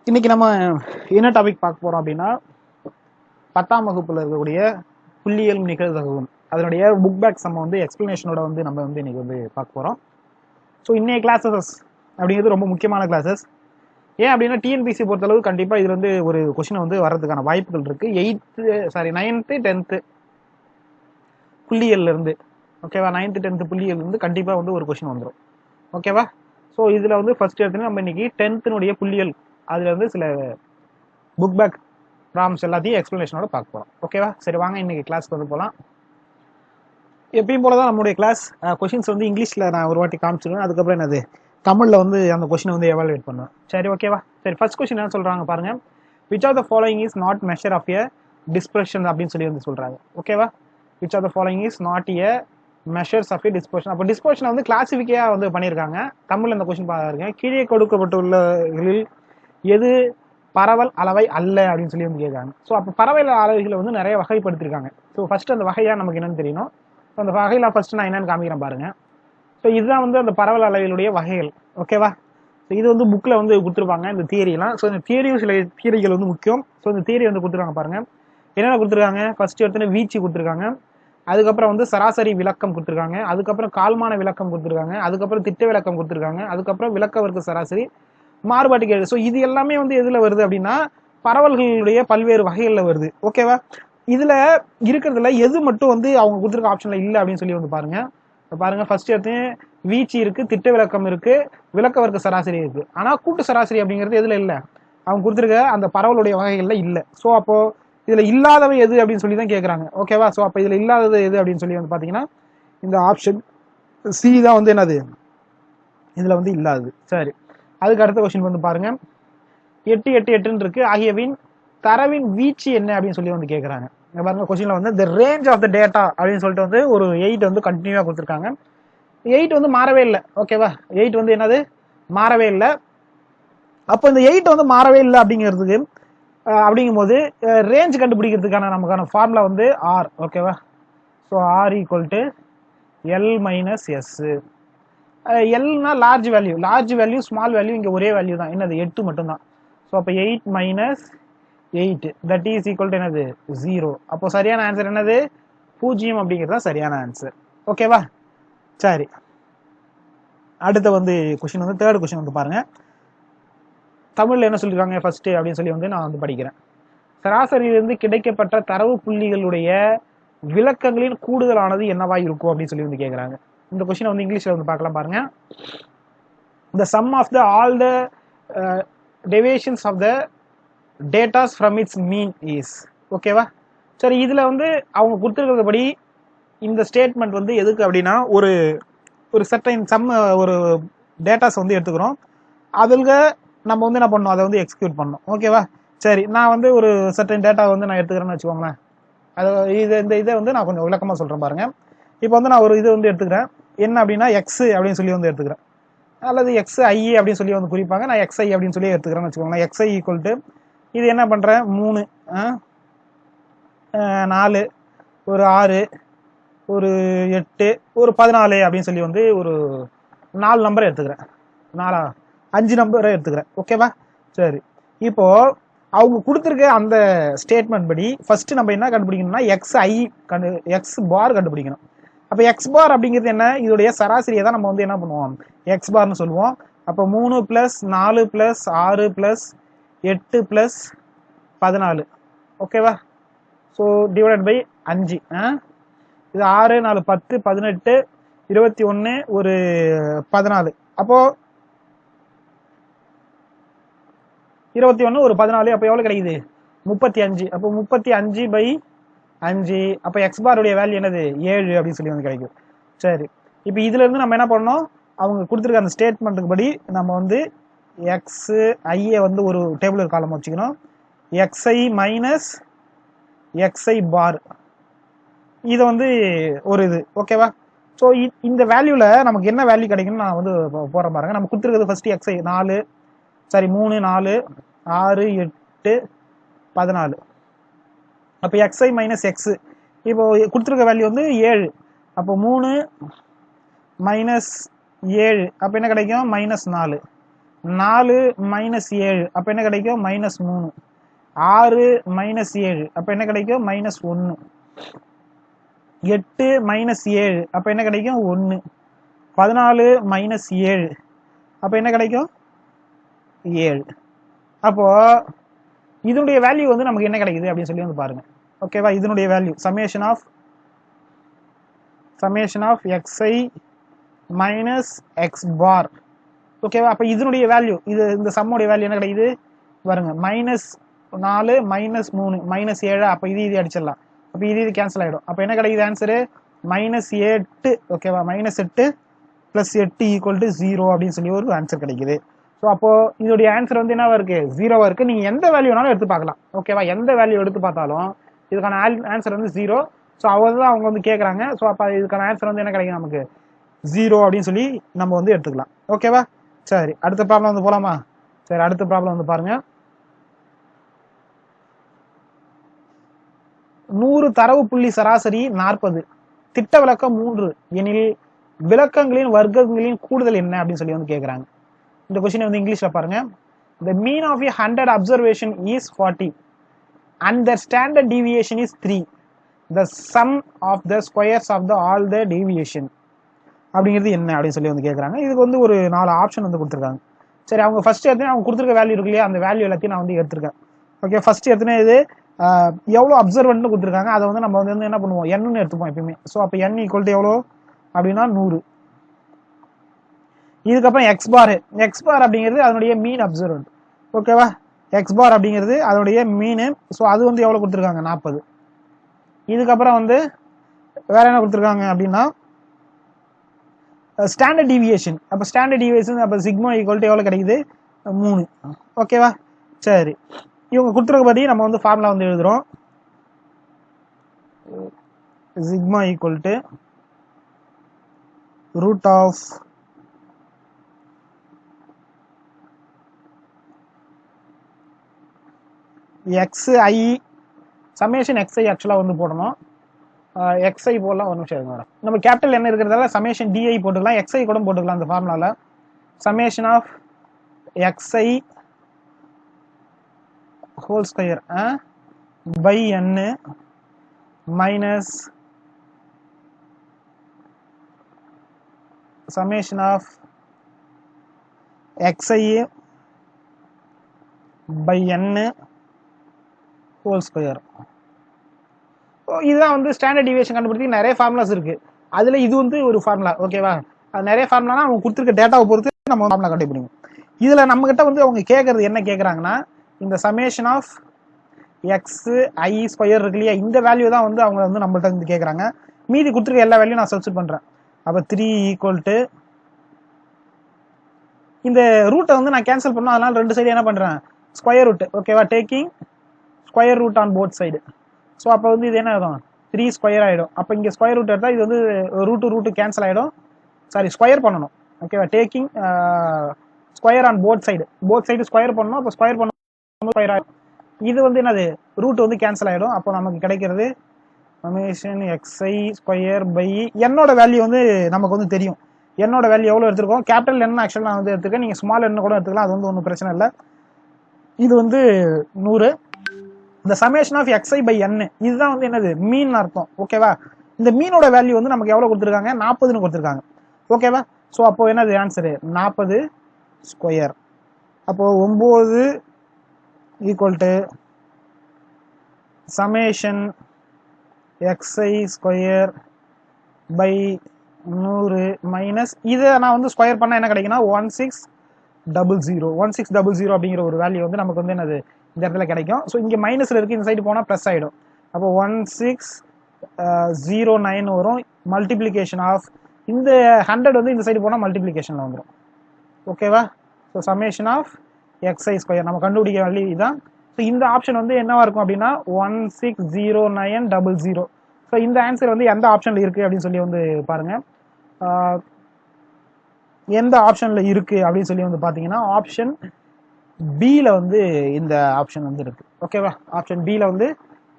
இன்னைக்கு நம்ம என்ன டாபிக் பார்க்க போறோம் அப்படின்னா 10ஆம் வகுப்புல இருக்கக்கூடிய புள்ளியியல் நிகழ்தகவு அதனுடைய புக் பேக் சம்ம வந்து எக்ஸ்பிளனேஷனோட வந்து நம்ம வந்து இன்னைக்கு வந்து பார்க்க போறோம். ஸோ இன்னைய கிளாஸஸ் அப்படிங்கிறது ரொம்ப முக்கியமான கிளாஸஸ். ஏன் அப்படின்னா டிஎன்பிசி பொறுத்தளவு கண்டிப்பா இது வந்து ஒரு கொஸ்டின் வந்து வர்றதுக்கான வாய்ப்புகள் இருக்கு. 9th 10th புள்ளியியல்ல இருந்து ஓகேவா, 9th 10th புள்ளியியல் இருந்து கண்டிப்பா வந்து ஒரு கொஸ்டின் வந்துடும். ஓகேவா. ஸோ இதுல வந்து ஃபர்ஸ்ட் எடுத்து நம்ம இன்னைக்கு 10th புள்ளியியல் அதுல இருந்து சில புக் பேக் ப்ராப்ளம்ஸ் எல்லாத்தையும் எக்ஸ்பிளனேஷனோட பார்க்க போறோம். ஓகேவா. சரி வாங்க இன்னைக்கு கிளாஸ்க்கு வந்து போகலாம். எப்பயும் போலதான் நம்மளுடைய கிளாஸ் கொஸ்டின்ஸ் வந்து இங்கிலீஷ்ல நான் ஒரு வாட்டி காமிச்சிருவேன். அதுக்கப்புறம் என்னது தமிழ்ல வந்து அந்த கொஸ்டின் வந்து எவாலுவேட் பண்ணுவேன். சரி ஓகேவா. சரி ஃபர்ஸ்ட் கொஸ்டின் என்ன சொல்றாங்க பாருங்க. Which of the following is not measure of a dispersion அப்படின்னு சொல்லி வந்து சொல்றாங்க. ஓகேவா. Which of the following is not a measures of a dispersion. அப்போ டிஸ்பர்ஷன் வந்து கிளாசிஃபிக்கையா வந்து பண்ணியிருக்காங்க. தமிழ்ல இந்த கொஸ்டின் பாருங்க. கீழே கொடுக்கப்பட்டுள்ளகளில் எது பரவல் அளவை அல்ல அப்படின்னு சொல்லி வந்து கேட்காங்க. ஸோ அப்போ பரவல் அளவைகளை வந்து நிறைய வகைப்படுத்திருக்காங்க. ஸோ ஃபர்ஸ்ட் அந்த வகையா நமக்கு என்னன்னு தெரியணும். அந்த வகையில ஃபர்ஸ்ட் நான் என்னன்னு காமிக்கிறேன் பாருங்க. ஸோ இதுதான் வந்து அந்த பரவல் அளவைகளுடைய வகைகள். ஓகேவா. ஸோ இது வந்து புக்ல வந்து கொடுத்துருப்பாங்க இந்த தியரியெல்லாம். ஸோ இந்த தியரியும் சில தியரிகள் வந்து முக்கியம். ஸோ இந்த தியரி வந்து கொடுத்துருக்காங்க பாருங்க. என்னென்ன கொடுத்துருக்காங்க. ஃபர்ஸ்ட் எடுத்துன்னு வீச்சு கொடுத்துருக்காங்க. அதுக்கப்புறம் வந்து சராசரி விளக்கம் கொடுத்துருக்காங்க. அதுக்கப்புறம் கால்மான விளக்கம் கொடுத்துருக்காங்க. அதுக்கப்புறம் திட்ட விளக்கம் கொடுத்துருக்காங்க. அதுக்கப்புறம் விளக்க வர்க்க சராசரி மாறுபாட்டு கேள்வி. ஸோ இது எல்லாமே வந்து எதுல வருது அப்படின்னா பரவல்களுடைய பல்வேறு வகைகள்ல வருது. ஓகேவா. இதுல இருக்கிறதுல எது மட்டும் வந்து அவங்க கொடுத்துருக்க ஆப்ஷன்ல இல்லை அப்படின்னு சொல்லி வந்து பாருங்க. பாருங்க ஃபர்ஸ்ட் எடுத்து வீச்சு இருக்கு, திட்ட விளக்கம் இருக்கு, விளக்க வர்க்க சராசரி இருக்கு. ஆனா கூட்டு சராசரி அப்படிங்கிறது எதுல இல்ல, அவங்க கொடுத்துருக்க அந்த பரவலுடைய வகைகள்ல இல்ல. ஸோ அப்போ இதுல இல்லாதவை எது அப்படின்னு சொல்லி தான் கேட்கறாங்க. ஓகேவா. ஸோ அப்போ இதுல இல்லாதது எது அப்படின்னு சொல்லி வந்து பாத்தீங்கன்னா இந்த ஆப்ஷன் சி தான் வந்து என்னது இதுல வந்து இல்லாதது. சரி அதுக்கு அடுத்த கொஸ்டின் வந்து பாருங்க. 8 8 8 இருக்கு. ஆகியவின் தரவின் வீச்சு என்ன அப்படின்னு சொல்லி வந்து கேட்கறாங்க. பாருங்க கொஸ்டின்ல வந்து the range of the data அப்படின்னு சொல்லிட்டு வந்து ஒரு 8 வந்து கண்டினியூவா கொடுத்துருக்காங்க. 8 வந்து மாறவே இல்லை. ஓகேவா. 8 வந்து என்னது மாறவே இல்லை. அப்போ இந்த 8 வந்து மாறவே இல்லை அப்படிங்கிறதுக்கு அப்படிங்கும் போது ரேஞ்ச் கண்டுபிடிக்கிறதுக்கான நமக்கான ஃபார்முலா வந்து ஆர். ஓகேவா. So R equal to L minus S. எல்னா large value, large value small value இங்க ஒரே வேல்யூ தான், என்னது 8 மட்டும் தான். ஸோ அப்போ 8 minus 8 that is equal to என்னது 0. அப்போ சரியான ஆன்சர் என்னது 0 அப்படிங்கிறது தான் சரியான ஆன்சர். ஓகேவா. சரி அடுத்த வந்து கொஸ்டின் வந்து தேர்ட் கொஸ்டின் வந்து பாருங்க. தமிழ்ல என்ன சொல்லிருக்காங்க ஃபர்ஸ்ட் அப்படின்னு சொல்லி வந்து நான் வந்து படிக்கிறேன். சராசரியிலிருந்து கிடைக்கப்பட்ட தரவு புள்ளிகளுடைய விளக்கங்களின் கூடுதலானது என்னவா இருக்கும் அப்படின்னு சொல்லி வந்து கேட்கறாங்க. இந்த கொஸ்டின் வந்து இங்கிலீஷ்ல வந்து பார்க்கலாம் பாருங்க. The sum of the all the deviations of the data from its mean is. ஓகேவா. சரி இதுல வந்து அவங்க கொடுத்துருக்கிறபடி இந்த ஸ்டேட்மெண்ட் வந்து எதுக்கு அப்படின்னா ஒரு ஒரு சர்டைன் சம் ஒரு டேட்டாஸ் வந்து எடுத்துக்கிறோம். அதுல நம்ம வந்து என்ன பண்ணணும், அதை வந்து எக்ஸிக்யூட் பண்ணணும். ஓகேவா. சரி நான் வந்து ஒரு சர்டைன் டேட்டா வந்து நான் எடுத்துக்கிறேன்னு வச்சுக்கோங்களேன். அது இந்த இதை வந்து நான் கொஞ்சம் விளக்கமா சொல்றேன் பாருங்க. இப்போ வந்து நான் ஒரு இது வந்து எடுத்துக்கிறேன். என்ன அப்படின்னா எக்ஸ் அப்படின்னு சொல்லி வந்து எடுத்துக்கிறேன், அல்லது எக்ஸ் ஐ அப்படின்னு சொல்லி வந்து குறிப்பாங்க. நான் எக்ஸ் ஐ அப்படின்னு சொல்லி எடுத்துக்கிறேன்னு வச்சுக்கோங்களேன். எக்ஸ் ஐ ஈக்குவல் டு இது என்ன பண்றேன் 3 4 ஒரு 6 ஒரு 8 ஒரு 14 அப்படின்னு சொல்லி வந்து ஒரு 4 நம்பர் எடுத்துக்கிறேன். 5 நம்பரை எடுத்துக்கிறேன். ஓகேவா. சரி இப்போ அவங்க கொடுத்துருக்க அந்த ஸ்டேட்மெண்ட் படி ஃபர்ஸ்ட் நம்ம என்ன கண்டுபிடிக்கணும்னா எக்ஸ் பார் கண்டுபிடிக்கணும். அப்ப எக்ஸ் பார் அப்படிங்கிறது என்ன, இதோடைய சராசரியை தான் நம்ம வந்து என்ன பண்ணுவோம் எக்ஸ் பார்னு சொல்லுவோம். அப்போ 3 பிளஸ் 4 பிளஸ் 6 பிளஸ் 8 பிளஸ் 14. ஓகேவா. So divided by 5. இது 6 4 10 18 21 ஒரு 14. அப்போ 21 ஒரு 14. அப்போ எவ்வளவு கிடைக்குது 35. அப்போ 35 பை 5. அப்போ எக்ஸ் பாருடைய வேல்யூ என்னது 7 அப்படின்னு சொல்லி வந்து கிடைக்கும். சரி இப்போ இதுல இருந்து நம்ம என்ன பண்ணோம், அவங்க கொடுத்துருக்க அந்த ஸ்டேட்மெண்ட்டுக்கு படி நம்ம வந்து எக்ஸ் ஐயை வந்து ஒரு டேபிள் காலம் வச்சுக்கணும். எக்ஸ்ஐ மைனஸ் எக்ஸ்ஐ பார் இது வந்து ஒரு இது. ஓகேவா. ஸோ இந்த வேல்யூல நமக்கு என்ன வேல்யூ கிடைக்கும்னு நான் வந்து போறேன் பாருங்க. நம்ம கொடுத்துருக்கிறது ஃபர்ஸ்ட் எக்ஸ்ஐ 3 4 6 8 14. அப்போ எக்ஸ்ஐ மைனஸ் எக்ஸ் இப்போ கொடுத்துருக்க வேல்யூ வந்து 7. அப்போ 3 மைனஸ் 7 அப்போ என்ன கிடைக்கும் -4. 4 மைனஸ் 7 அப்போ என்ன கிடைக்கும் -3. 6 மைனஸ் 7 அப்போ என்ன கிடைக்கும் -1. 8 மைனஸ் 7 அப்போ என்ன கிடைக்கும் 1. 14 மைனஸ் 7 அப்போ என்ன கிடைக்கும் 7. அப்போ இதனுடைய வேல்யூ வந்து நமக்கு என்ன கிடைக்குது அப்படின்னு சொல்லி வந்து பாருங்க. ஓகேவா, இதனுடைய value summation of xi minus x bar. ஓகேவா, அப்போ இதனுடைய வேல்யூ இந்த சம்முடைய வேல்யூ என்ன கிடைக்குது பாருங்க, -4 -3 -7. அப்போ இது அடிச்சிடலாம். அப்போ இது கேன்சல் ஆகிடும். அப்போ என்ன கிடைக்குது ஆன்சரு -8. ஓகேவா, -8 + 8 = 0 அப்படின்னு சொல்லி ஒரு ஆன்சர் கிடைக்குது. ஸோ அப்போ இதோடைய ஆன்சர் வந்து என்னவா இருக்கு 0வா இருக்கு. நீங்க எந்த வேல்யூனாலும் எடுத்து பார்க்கலாம். ஓகேவா, எந்த வேல்யூ எடுத்து பார்த்தாலும் இதுக்கான ஆன்சர் வந்து 0. ஸோ அவ்வளோதான் அவங்க வந்து கேட்குறாங்க. ஸோ அப்போ இதுக்கான ஆன்சர் வந்து என்ன கிடைக்கும் நமக்கு 0 அப்படின்னு சொல்லி நம்ம வந்து எடுத்துக்கலாம். ஓகேவா, சரி அடுத்த ப்ராப்ளம் வந்து போலாமா? சரி அடுத்த ப்ராப்ளம் வந்து பாருங்க. 100 தரவு புள்ளி சராசரி 40, திட்ட விளக்கம் 3 எனில் விளக்கங்களின் வர்க்கங்களின் கூடுதல் என்ன அப்படின்னு சொல்லி வந்து கேட்குறாங்க. இந்த கொஸ்டின் வந்து இங்கிலீஷ்ல பாருங்க. The mean of a 100 observation is 40 and the standard deviation is 3. The sum of the squares of all the deviation அப்படிங்கிறது என்ன அப்படின்னு சொல்லி வந்து கேட்குறாங்க. இதுக்கு வந்து ஒரு 4 ஆப்ஷன் வந்து கொடுத்துருக்காங்க. சரி, அவங்க ஃபர்ஸ்ட் எடுத்து அவங்க கொடுத்துருக்க வேல்யூ இருக்கு இல்லையா, அந்த வேல்யூ எல்லாத்தையும் நான் வந்து எடுத்திருக்கேன். ஓகே, ஃபர்ஸ்ட் எடுத்துனா இது எவ்வளோ அப்சர்வன்ட்னு கொடுத்துருக்காங்க. அதை வந்து நம்ம வந்து என்ன பண்ணுவோம் என்னன்னு எடுத்துப்போம் எப்பயுமே. ஸோ அப்போ n = எவ்வளோ அப்படின்னா 100. இதுக்கப்புறம் எக்ஸ் பார் அப்படிங்கிறது அதனுடைய மீன் அப்சர்வன்ட். ஓகேவா, எக்ஸ் பார் அப்படிங்கிறது அதனுடைய மீனு. ஸோ அது வந்து எவ்வளோ கொடுத்துருக்காங்க 40. இதுக்கப்புறம் வந்து வேற என்ன கொடுத்துருக்காங்க அப்படின்னா ஸ்டாண்டர்ட் டீவியேஷன். அப்போ ஸ்டாண்டர்ட் டீவியேஷன் அப்போ சிக்மா = எவ்வளோ கிடைக்குது 3. ஓகேவா, சரி இவங்க கொடுத்துருக்கபடி நம்ம வந்து ஃபார்முலா வந்து எழுதுறோம். Sigma = root of xi summation xi ஆக்சுவலாக வந்து போடணும். xi போடலாம். ஒரு நிமிஷம் மேடம், நம்ம கேபிட்டல் என்ன இருக்கிறதால சமேஷன் di போட்டுக்கலாம், xi கூட போட்டுக்கலாம். அந்த ஃபார்முலால summation of xi whole square by n minus summation of xi by n whole square. இதுதான் வந்து ஸ்டாண்டர்ட் டிவியேஷன் கண்டுபிடிச்சி நிறைய ஃபார்முலாஸ் இருக்கு. அதுல இது வந்து ஒரு ஃபார்முலா. ஓகேவா, அது நிறைய ஃபார்முலானா அவங்க கொடுத்துருக்க டேட்டாவை பொறுத்து நம்ம ஃபார்முலா கண்டுபிடிக்கும். இதுல நம்ம கிட்ட வந்து அவங்க கேட்கறது என்ன கேட்கறாங்கன்னா, இந்த சமேஷன் ஆஃப் xi² இருக்கு இல்லையா, இந்த வேல்யூ தான் வந்து அவங்க வந்து நம்மள்ட்ட வந்து கேட்கறாங்க. மீதி கொடுத்துருக்க எல்லா வேல்யூ நான் சப்ஸ்டிட் பண்றேன். அப்போ 3 = இந்த ரூட்டை வந்து நான் கேன்சல் பண்ணணும். அதனால ரெண்டு சைடு என்ன பண்றேன் ஸ்கொயர் ரூட். ஓகேவா, taking square root on both side. So அப்போ வந்து இது என்ன ஆகிடும் 3 ஸ்கொயர் ஆகிடும். அப்போ இங்கே ஸ்கொயர் ரூட் எடுத்தால் இது வந்து ரூட்டு கேன்சல் ஆகிடும். சாரி, ஸ்கொயர் பண்ணணும். ஓகேவா, taking square on both side square பண்ணணும். அப்போ ஸ்கொயர் பண்ணணும் ஸ்கொயர் ஆகிடும். இது வந்து என்னது ரூட் வந்து கேன்சல் ஆகிடும். அப்போ நமக்கு கிடைக்கிறது சமேஷன் xi² பை என்னோட வேல்யூ வந்து நமக்கு வந்து தெரியும். என்னோட வேல்யூ எவ்வளோ எடுத்துருக்கோம், கேபிட்டல் என்ன ஆக்சுவலாக நான் வந்து எடுத்துருக்கேன். நீங்கள் ஸ்மால் என்ன கூட எடுத்துக்கலாம், அது வந்து ஒன்றும் பிரச்சனை இல்லை. இது வந்து 100. இந்த summation of xi by n இதுதான் வந்து என்னது மீன் அர்த்தம். ஓகேவா, இந்த மீனோட வேல்யூ வந்து நமக்கு எவ்வளோ கொடுத்துருக்காங்க 40ன்னு கொடுத்துருக்காங்க. ஓகேவா, ஸோ அப்போ என்னது ஆன்சரு 40 ஸ்கொயர். அப்போ 9 = சமேஷன் xi² பை 100 மைனஸ் இதை நான் வந்து ஸ்கொயர் பண்ணால் என்ன கிடைக்குன்னா 1600 அப்படிங்கிற ஒரு வேல்யூ வந்து நமக்கு வந்து என்னது இந்த இடத்துல கிடைக்கும். ஸோ இங்கே மைனஸில் இருக்குது, இந்த சைடு போனால் ப்ளஸ் ஆகிடும். அப்போ 1609 வரும். மல்டிப்ளிகேஷன் ஆஃப் இந்த 100 வந்து இந்த சைடு போனால் மல்டிப்ளிகேஷனில் வந்துடும். ஓகேவா, ஸோ சமேஷன் ஆஃப் xi² நம்ம கண்டுபிடிக்க வேல்யூ இதுதான். ஸோ இந்த ஆப்ஷன் வந்து என்னவா இருக்கும் அப்படின்னா 160900. ஸோ இந்த ஆன்சர் வந்து எந்த ஆப்ஷனில் இருக்குது அப்படின்னு சொல்லி வந்து பாருங்கள். எந்த ஆப்ஷனில் இருக்குது அப்படின்னு சொல்லி வந்து பார்த்தீங்கன்னா ஆப்ஷன் பியில் வந்து இந்த ஆப்ஷன் வந்து இருக்குது. ஓகேவா, ஆப்ஷன் பியில் வந்து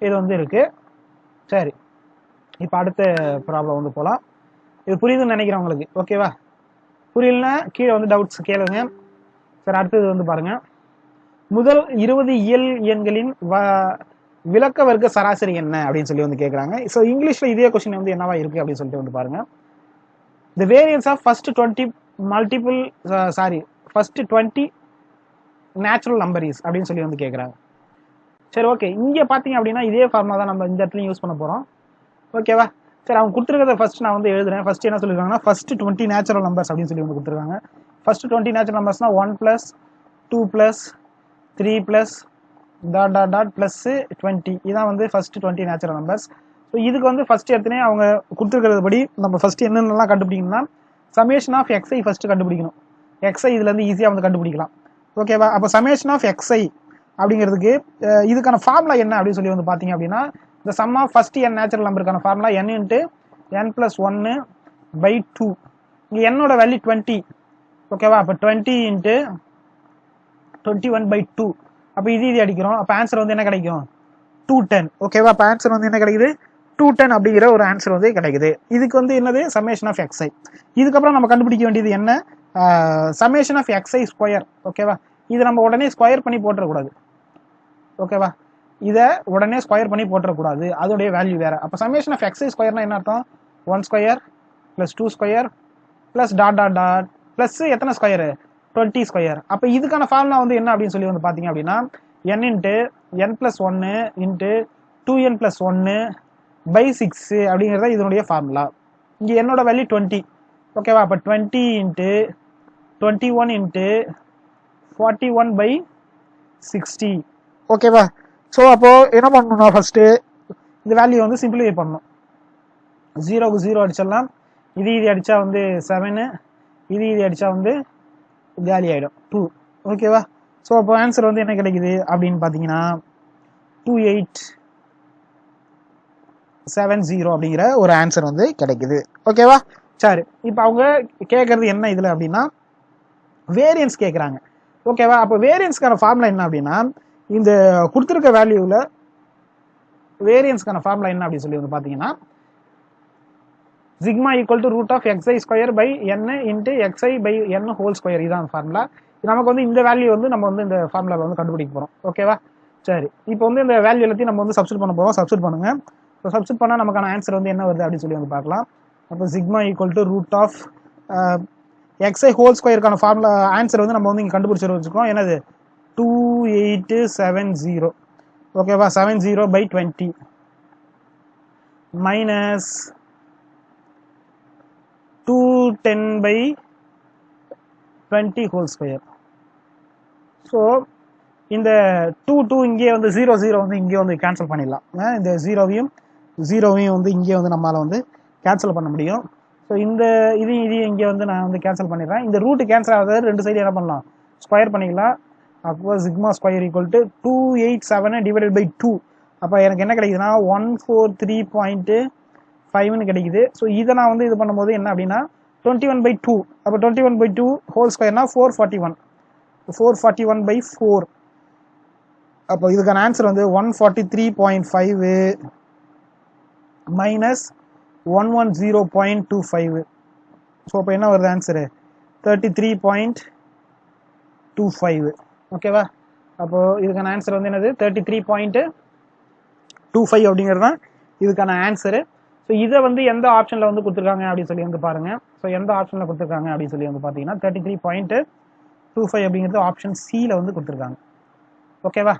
இது வந்து இருக்குது. சரி, இப்போ அடுத்த ப்ராப்ளம் வந்து போகலாம். இது புரியுதுன்னு நினைக்கிறேன் உங்களுக்கு. ஓகேவா, புரியலன்னா கீழே வந்து டவுட்ஸ் கேளுங்க. சரி, அடுத்தது வந்து பாருங்க, முதல் 20 இயல் எண்களின் விளக்க வர்க்க சராசரி என்ன அப்படின்னு சொல்லி வந்து கேட்குறாங்க. ஸோ இங்கிலீஷ்ல இதே கொஸ்டின் வந்து என்னவா இருக்கு அப்படின்னு சொல்லிட்டு வந்து பாருங்க. The variance of first 20 multiple first 20 natural number is அப்படின்னு சொல்லி வந்து கேட்குறாங்க. சரி, ஓகே, இங்கே பார்த்தீங்க அப்படின்னா இதே ஃபார்முலா தான் நம்ம இந்த இடத்துல யூஸ் பண்ண போகிறோம். ஓகேவா? சரி, அவங்க கொடுத்துருக்கிறத ஃபர்ஸ்ட் நான் வந்து எழுதுறேன். ஃபர்ஸ்ட் என்ன சொல்லியிருக்காங்கன்னா ஃபர்ஸ்ட் 20 நேச்சுரல் நம்பர்ஸ் அப்படின்னு சொல்லி வந்து கொடுத்துருக்காங்க. ஃபர்ஸ்ட் 20 நேச்சுரல் நம்பர்ஸ்னா 1 + 2 + 3 + +, 20 இதான் வந்து ஃபர்ஸ்ட் 20 நேச்சுரல் நம்பர்ஸ். ஸோ இதுக்கு வந்து ஃபர்ஸ்ட் எடுத்துனே அவங்க கொடுத்துருக்கிறது படி நம்ம ஃபர்ஸ்ட் என்னென்னலாம் கண்டுபிடிக்கணும்னா சமேஷன் ஆஃப் எக்ஸ்ஐ ஃபர்ஸ்ட் கண்டுபிடிக்கணும். எக்ஸ்ஐ இதுல இருந்து ஈஸியாக வந்து கண்டுபிடிக்கலாம். ஓகேவா? அப்போ சமேஷன் ஆஃப் எக்ஸ்ஐ அப்படிங்கிறதுக்கு இதுக்கான ஃபார்முலா என்ன அப்படின்னு சொல்லி வந்து பார்த்தீங்க அப்படின்னா இந்த sum of first n natural நம்பருக்கான ஃபார்முலா n × n + 1/2. இங்கே என்னோட வேல்யூ 20. ஓகேவா? அப்போ 20 × 21/2. அப்போ இது அடிக்கிறோம். அப்போ ஆன்சர் வந்து என்ன கிடைக்கும்? 210. ஓகேவா? அப்போ ஆன்சர் வந்து என்ன கிடைக்குது? 210 அப்படிங்கிற ஒரு ஆன்சர் வந்து கிடைக்குது. இதுக்கு வந்து என்னது? Summation of x i. இதுக்கப்புறம் நம்ம கண்டுபிடிக்க வேண்டியது என்ன? Summation of x i square. ஓகேவா? இது நம்ம உடனே ஸ்கொயர் பண்ணி போட்டுறக்கூடாது. ஓகேவா? இதை உடனே ஸ்கொயர் பண்ணி போட்டுறக்கூடாது, அதோடைய வேல்யூ வேற. அப்போ சமேஷன் ஆஃப் எக்ஸ்ஐ ஸ்கொயர்னா என்ன அர்த்தம்? 1 ஸ்கொயர் + 2 ஸ்கொயர் + எத்தனை ஸ்கொயரு? 20 ஸ்கொயர். அப்போ இதுக்கான ஃபார்முலா வந்து என்ன அப்படின்னு சொல்லி வந்து பார்த்தீங்க அப்படின்னா n × n + 1 × 2n + 1/6 அப்படிங்கிறத இதனுடைய ஃபார்முலா. இங்கே என்னோட வேல்யூ 20. ஓகேவா? அப்போ 20 × 21 × 41/60. ஓகேவா? ஸோ அப்போ என்ன பண்ணணும்னா ஃபர்ஸ்ட் இந்த வேல்யூ வந்து சிம்பிளிஃபை பண்ணணும். 0க்கு 0 அடிச்சிடலாம். இது அடிச்சா வந்து 7, இது அடிச்சா வந்து காலி ஆயிடும் 2. ஓகேவா? ஸோ அப்போ ஆன்சர் வந்து என்ன கிடைக்குது அப்படின்னு பார்த்தீங்கன்னா 2870 அப்படிங்கிற ஒரு ஆன்சர் வந்து கிடைக்குது. ஓகேவா? சரி, இப்போ அவங்க கேட்கறது என்ன இதுல அப்படின்னா வேரியன்ஸ் கேட்குறாங்க. ஓகேவா? அப்போ வேரியன்ஸ்க்கான ஃபார்முலா என்ன அப்படின்னா இந்த கொடுத்துருக்க வேல்யூவில் வேரியன்ஸ்க்கான ஃபார்முலா என்ன அப்படின்னு சொல்லி வந்து பார்த்தீங்கன்னா சிக்மா = √xi² n × xi/n² இதான் ஃபார்முலா. நமக்கு வந்து இந்த வேல்யூ வந்து நம்ம வந்து இந்த ஃபார்முலாவில் வந்து கண்டுபிடிக்க போகிறோம். ஓகேவா? சரி, இப்போ வந்து இந்த வேல்யூ எல்லாத்தையும் நம்ம வந்து சப்ஸ்டிட் பண்ண போகிறோம். சப்ஸ்டிட் பண்ணுங்க. ஸோ சப்ஸ்டிட் பண்ணால் நமக்கான ஆன்சர் வந்து என்ன வருது அப்படின்னு சொல்லி வந்து பார்க்கலாம். அப்போ சிக்மா = √xi² ஃபார்முலா ஆன்சர் வந்து நம்ம வந்து இங்கே கண்டுபிடிச்சி வச்சுக்கோம். என்னது? 2870. ஓகேவா? 70/20 மைனஸ் 210/20². ஸோ இந்த 2 இங்கே வந்து 0 வந்து இங்கே வந்து கேன்சல் பண்ணிடலாம். இந்த 0வையும் வந்து இங்கே வந்து நம்மளால வந்து கேன்சல் பண்ண முடியும். ஸோ இந்த இதையும் இங்கே வந்து நான் வந்து கேன்சல் பண்ணிடுறேன். இந்த ரூட் கேன்சல் ஆகாத ரெண்டு சைடு என்ன பண்ணலாம்? ஸ்கொயர் பண்ணிக்கலாம். அப்போ சிக்மா ஸ்கொயர் = 287/2. அப்போ எனக்கு என்ன கிடைக்குதுன்னா 143.5ன்னு கிடைக்குது. ஸோ இதை நான் வந்து இது பண்ணும்போது என்ன அப்படின்னா 21/2. அப்போ 21/2² 441. 441/4. அப்போ இதுக்கான ஆன்சர் வந்து 143.5 மைனஸ் 110.25. ஸோ அப்போ என்ன வருது ஆன்சரு? 33.25. ஓகேவா? அப்போ இதுக்கான ஆன்சர் வந்து என்னது? 33.25 அப்படிங்கிறது தான் இதுக்கான ஆன்சரு. ஸோ இதை வந்து எந்த ஆப்ஷனில் வந்து கொடுத்துருக்காங்க அப்படின்னு சொல்லி வந்து பாருங்க. ஸோ எந்த ஆப்ஷனில் கொடுத்துருக்காங்க அப்படின்னு சொல்லி வந்து பார்த்தீங்கன்னா 33.25 அப்படிங்கிறது ஆப்ஷன் சியில் வந்து கொடுத்துருக்காங்க. ஓகேவா?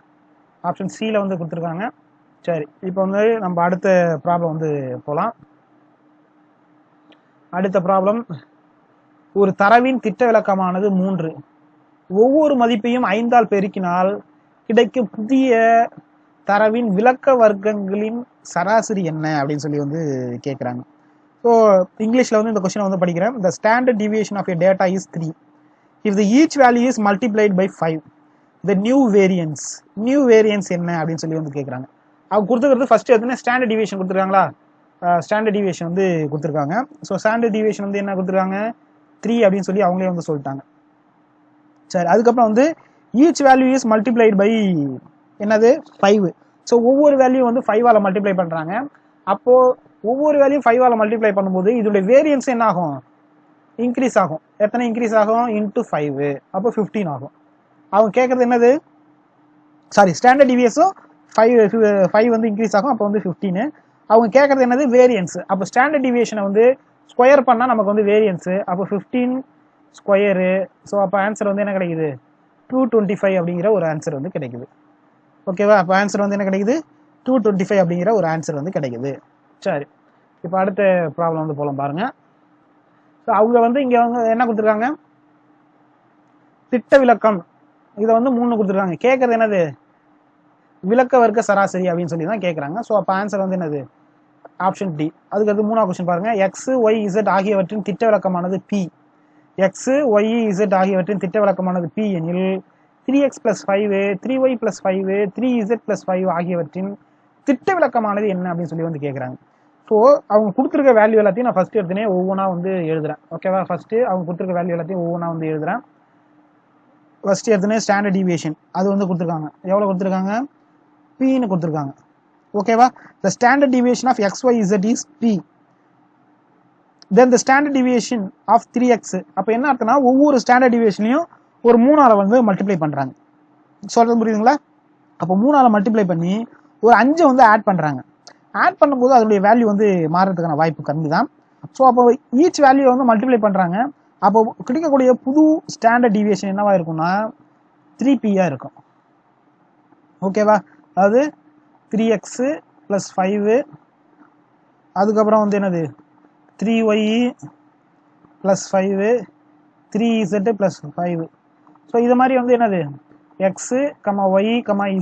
ஆப்ஷன் சியில் வந்து கொடுத்துருக்காங்க. சரி, இப்போ வந்து நம்ம அடுத்த ப்ராப்ளம் வந்து போகலாம். அடுத்த ப்ராப்ளம், ஒரு தரவின் திட்ட விலக்கமானது 3. ஒவ்வொரு மதிப்பையும் 5ஆல் பெருக்கினால் கிடைக்கும் புதிய தரவின் விலக்க வர்க்கங்களின் சராசரி என்ன அப்படின்னு சொல்லி வந்து கேட்குறாங்க. ஸோ இங்கிலீஷில் வந்து இந்த கொஸ்டினை வந்து படிக்கிறேன். The standard deviation of a data is 3. If the each value is multiplied by 5, the new variance என்ன அப்படின்னு சொல்லி வந்து கேட்குறாங்க. அவங்க கொடுத்துக்கிறது ஃபர்ஸ்ட் எடுத்துன்னா ஸ்டாண்டர்ட் டிவியேஷன் கொடுத்துருக்காங்களா? ஸ்டாண்டர்ட் டிவியேஷன் வந்து கொடுத்துருக்காங்க. ஸோ ஸ்டாண்டர்ட் டிவியேஷன் வந்து என்ன கொடுத்துருக்காங்க? 3 அப்படின்னு சொல்லி அவங்களே வந்து சொல்லிட்டாங்க. சரி, அதுக்கப்புறம் வந்து each value is multiplied by என்னது? 5. ஸோ ஒவ்வொரு வேல்யூ வந்து 5ஆல் மல்டிப்ளை பண்ணுறாங்க. அப்போது ஒவ்வொரு வேல்யூ 5ஆல் மல்டிப்ளை பண்ணும்போது இதோடைய வேரியன்ஸ் என்ன ஆகும்? இன்க்ரீஸ் ஆகும். எத்தனை இன்க்ரீஸ் ஆகும்? × 5. அப்போ 15 ஆகும். அவங்க கேட்கறது என்னது, சாரி ஸ்டாண்டர்ட் டிவியஸும் 5 வந்து இன்க்ரீஸ் ஆகும், அப்போ வந்து 15. அவங்க கேட்கறது என்னது வேரியன்ஸ். அப்போ ஸ்டாண்டர்ட் டிவியேஷனை வந்து ஸ்கொயர் பண்ணால் நமக்கு வந்து வேரியன்ஸு, அப்போ 15 ஸ்கொயரு. ஸோ அப்போ ஆன்சர் வந்து என்ன கிடைக்குது, 225 அப்படிங்கிற ஒரு ஆன்சர் வந்து கிடைக்குது. ஓகேவா, அப்போ ஆன்சர் வந்து என்ன கிடைக்குது, 225 அப்படிங்கிற ஒரு ஆன்சர் வந்து கிடைக்குது. சரி, இப்போ அடுத்த ப்ராப்ளம் வந்து போலாம் பாருங்க. ஸோ அவங்க வந்து இங்கே வந்து என்ன கொடுத்துருக்காங்க, திட்ட விளக்கம், இதை வந்து 3 கொடுத்துருக்காங்க. கேட்கறது என்னது, விளக்க வர்க்க சராசரி அப்படின்னு சொல்லி தான் கேட்குறாங்க. ஸோ அப்போ ஆன்சர் வந்து என்னது, ஆப்ஷன் டி. அதுக்கு அது 3ஆவது கொஸ்டின் பாருங்க. எக்ஸ் ஒய் இசட் ஆகியவற்றின் திட்ட விளக்கமானது பி. எக்ஸ் ஒய் இசட் ஆகியவற்றின் திட்ட விளக்கமானது பி எனில் 3x + 5 3y + 5 3z + 5 ஆகியவற்றின் திட்ட விளக்கமானது என்ன அப்படின்னு சொல்லி வந்து கேட்குறாங்க. ஸோ அவங்க கொடுத்துருக்க வேல்யூ எல்லாத்தையும் நான் ஃபர்ஸ்ட் எடுத்துனே ஒவ்வொன்றா வந்து எழுதுறேன். ஓகேவா, ஃபர்ஸ்ட் அவங்க கொடுத்துருக்க வேல்யூ எல்லாத்தையும் ஒவ்வொன்றா வந்து எழுதுறேன். ஃபர்ஸ்ட் எடுத்துனே ஸ்டாண்டர்ட் டிவியேஷன் அது வந்து கொடுத்துருக்காங்க. எவ்வளோ கொடுத்துருக்காங்க, பின்னு கொடுத்துருக்காங்க. ஓகேவா, the standard deviation of xyz is p, then the standard deviation of 3x. அப்போ என்ன அர்த்தம்னா ஒவ்வொரு ஸ்டாண்டர்ட் டிவியேஷனையும் ஒரு 3ஆல வந்து மல்டிப்ளை பண்றாங்க. சொல்றது புரியுதுங்களா? அப்போ 3ஆல மல்டிப்ளை பண்ணி ஒரு 5 வந்து ஆட் பண்றாங்க. ஆட் பண்ணும்போது அதனுடைய வேல்யூ வந்து மாறுறதுக்கான வாய்ப்பு கம்மி தான். ஸோ அப்போ ஈச் வேல்யூ வந்து மல்டிப்ளை பண்றாங்க. அப்போ கிடைக்கக்கூடிய புது ஸ்டாண்டர்ட் டிவியேஷன் என்னவா இருக்கும்னா 3p இருக்கும். ஓகேவா, அதாவது 3x + 5, அதுக்கப்புறம் வந்து என்னது 3y + 5 3z + 5. ஸோ இது மாதிரி வந்து என்னது x, y,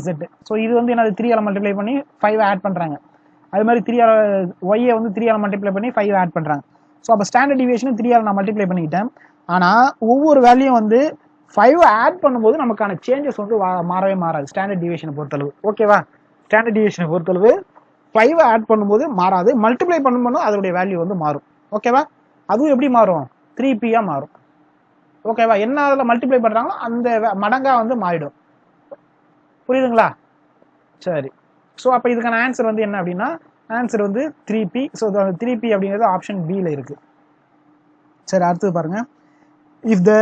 z. ஸோ இது வந்து என்னது 3ஆல மல்டிப்ளை பண்ணி 5 ஆட் பண்ணுறாங்க. அது மாதிரி 3ஆல ஒய்யை வந்து 3ஆல மல்டிப்ளை பண்ணி 5 ஆட் பண்ணுறாங்க. ஸோ அப்போ ஸ்டாண்டர்ட் டிவியேஷனும் 3ஆல நான் மல்டிப்ளை பண்ணிக்கிட்டேன். ஆனால் ஒவ்வொரு வேல்யூயும் வந்து 5 ஆட் பண்ணும்போது நமக்கான சேஞ்சஸ் வந்து மாறவே மாறாது ஸ்டாண்டர்ட் டிவியேஷனை பொறுத்தளவு. ஓகேவா, ஸ்டாண்டர்ட் டிவியேஷனை பொறுத்தளவு 5 ஆட் பண்ணும்போது மாறாது, மல்டிப்ளை பண்ணும்போது அதோடைய வேல்யூ வந்து மாறும். ஓகேவா, அதுவும் எப்படி மாறும், 3p மாறும். ஓகேவா, என்ன அதில் மல்டிப்ளை பண்ணுறாங்களோ அந்த மடங்கா வந்து மாறிடும். புரியுதுங்களா? சரி, ஸோ அப்போ இதுக்கான ஆன்சர் வந்து என்ன அப்படின்னா ஆன்சர் வந்து 3p. ஸோ 3p அப்படிங்கிறது ஆப்ஷன் பியில் இருக்கு. சரி, அடுத்தது பாருங்க. If the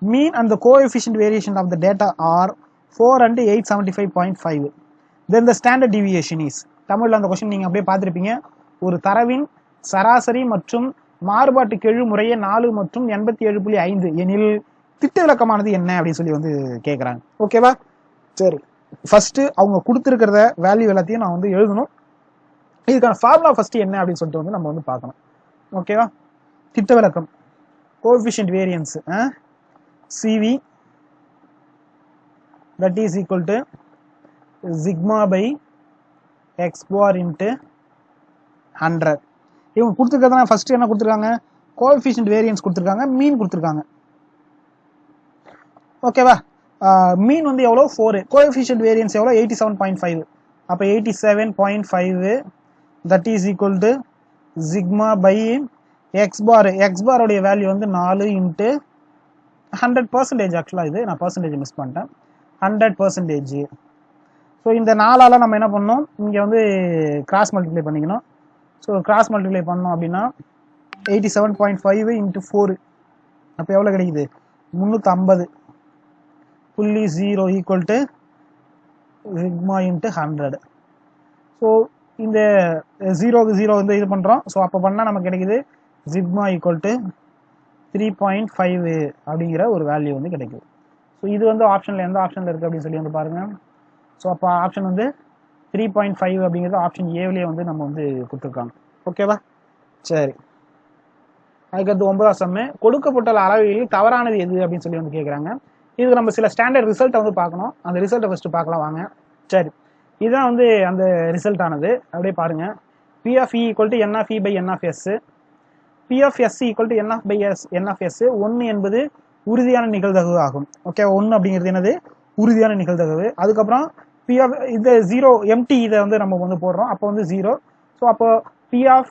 mean and the coefficient variation of the data are 4 and 875.5, then the standard deviation is. தமிழில் அந்த கொஸ்டின் நீங்கள் அப்படியே பார்த்துருப்பீங்க. ஒரு தரவின் சராசரி மற்றும் மாறுபாட்டு கெழு முறையே 4 மற்றும் 87.5 எனில் திட்ட விளக்கமானது என்ன அப்படின்னு சொல்லி வந்து கேட்குறாங்க. ஓகேவா, சரி, ஃபர்ஸ்ட் அவங்க கொடுத்துருக்கிறத வேல்யூ எல்லாத்தையும் நான் வந்து எழுதணும். இதுக்கான ஃபார்முலா ஃபர்ஸ்ட் என்ன அப்படின்னு சொல்லிட்டு வந்து நம்ம வந்து பார்க்கணும். ஓகேவா, திட்ட விளக்கம் coefficient variance CV that is equal to sigma by x bar into 100. இவங்க கொடுத்துருக்கிறதுனா ஃபர்ஸ்ட் என்ன கொடுத்துருக்காங்க, கோஎஃபிஷியன்ட் வேரியன்ஸ் கொடுத்துருக்காங்க, மீன் கொடுத்துருக்காங்க. ஓகேவா, மீன் வந்து எவ்வளோ 4, கோஎஃபிஷியன்ட் வேரியன்ஸ் எவ்வளோ 87.5. அப்போ 87.5 that is equal to sigma by x bar. x பாரோடைய வேல்யூ வந்து 4 into 100%. ஆக்சுவலாக இது நான் பர்சன்டேஜ் மிஸ் பண்ணிட்டேன், 100%. ஸோ இந்த 4ஆல நம்ம என்ன பண்ணோம், இங்கே வந்து கிராஸ் மல்டிப்ளை பண்ணிக்கணும். ஸோ கிராஸ் மல்டிப்ளை பண்ணோம் அப்படின்னா 87.5 into 4 அப்போ எவ்வளோ கிடைக்குது, 350.0 equal to sigma into 100. So இந்த 0க்கு 0 வந்து இது பண்ணுறோம். ஸோ அப்போ பண்ணால் நமக்கு கிடைக்குது சிக்மா ஈக்குவல் டு 3.5 அப்படிங்கிற ஒரு வேல்யூ வந்து கிடைக்குது. ஸோ இது வந்து ஆப்ஷனில் எந்த ஆப்ஷனில் இருக்குது அப்படின்னு சொல்லி வந்து பாருங்கள். ஸோ அப்போ ஆப்ஷன் வந்து 3.5 அப்படிங்கிறது ஆப்ஷன் ஏவிலே வந்து நம்ம வந்து கொடுத்துருக்காங்க. ஓகேவா, சரி, அதுக்கடுத்து 9ஆம் சம்மு, கொடுக்கப்பட்ட அளவில் தவறானது எது அப்படின்னு சொல்லி வந்து கேட்குறாங்க. இதுக்கு நம்ம சில ஸ்டாண்டர்ட் ரிசல்ட்டை வந்து பார்க்கணும். அந்த ரிசல்ட்டை ஃபஸ்ட்டு பார்க்கலாம் வாங்க. சரி, இதுதான் வந்து அந்த ரிசல்ட் ஆனது. அப்படியே பாருங்க. P of E = N of E by N of S. P of S = N of by N of S. 1 என்பது உறுதியான நிகழ்தகவு ஆகும். ஓகே, 1 அப்படிங்கிறது என்னது, உறுதியான நிகழ்தகவு. அதுக்கப்புறம் P of இந்த 0 MT இதை வந்து நம்ம வந்து போடுறோம், அப்போ வந்து 0. ஸோ அப்போ P of